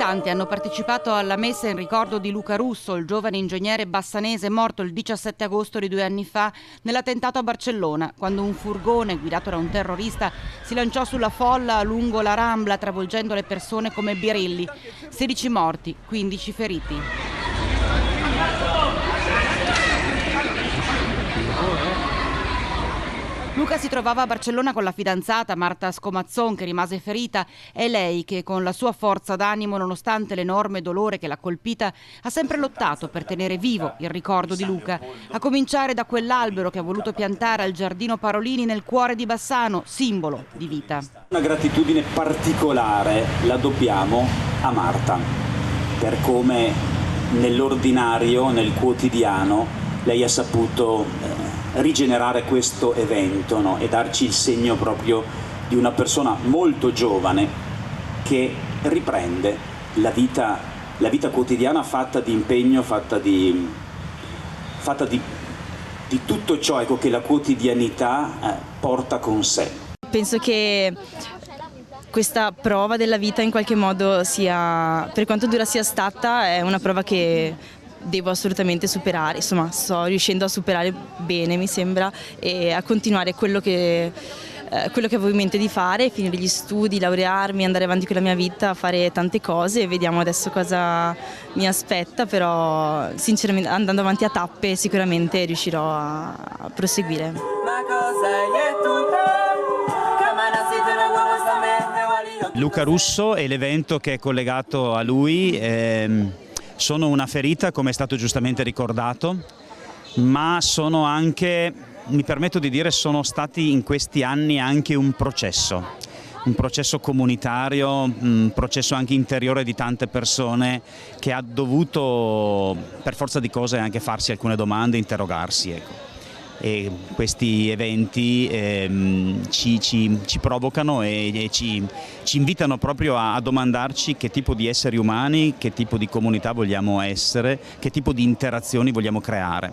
tanti hanno partecipato alla messa in ricordo di Luca Russo, il giovane ingegnere bassanese morto il 17 agosto di 2 anni fa nell'attentato a Barcellona, quando un furgone guidato da un terrorista si lanciò sulla folla lungo la Rambla, travolgendo le persone come birilli. 16 morti, 15 feriti. Luca si trovava a Barcellona con la fidanzata Marta Scomazzon, che rimase ferita. È lei che, con la sua forza d'animo, nonostante l'enorme dolore che l'ha colpita, ha sempre lottato per tenere vivo il ricordo di Luca, a cominciare da quell'albero che ha voluto piantare al Giardino Parolini nel cuore di Bassano, simbolo di vita. Una gratitudine particolare la dobbiamo a Marta, per come nell'ordinario, nel quotidiano, lei ha saputo rigenerare questo evento, no? E darci il segno proprio di una persona molto giovane che riprende la vita quotidiana, fatta di impegno, fatta di tutto ciò, ecco, che la quotidianità porta con sé. Penso che questa prova della vita in qualche modo sia, per quanto dura sia stata, è una prova che devo assolutamente superare. Insomma, sto riuscendo a superare bene, mi sembra, e a continuare quello che avevo in mente di fare, finire gli studi, laurearmi, andare avanti con la mia vita, fare tante cose. Vediamo adesso cosa mi aspetta, però sinceramente andando avanti a tappe sicuramente riuscirò a proseguire. Luca Russo e l'evento che è collegato a lui sono una ferita, come è stato giustamente ricordato, ma sono anche, mi permetto di dire, sono stati in questi anni anche un processo comunitario, un processo anche interiore di tante persone che ha dovuto, per forza di cose, anche farsi alcune domande, interrogarsi, ecco. E questi eventi ci provocano e ci invitano proprio a domandarci che tipo di esseri umani, che tipo di comunità vogliamo essere, che tipo di interazioni vogliamo creare.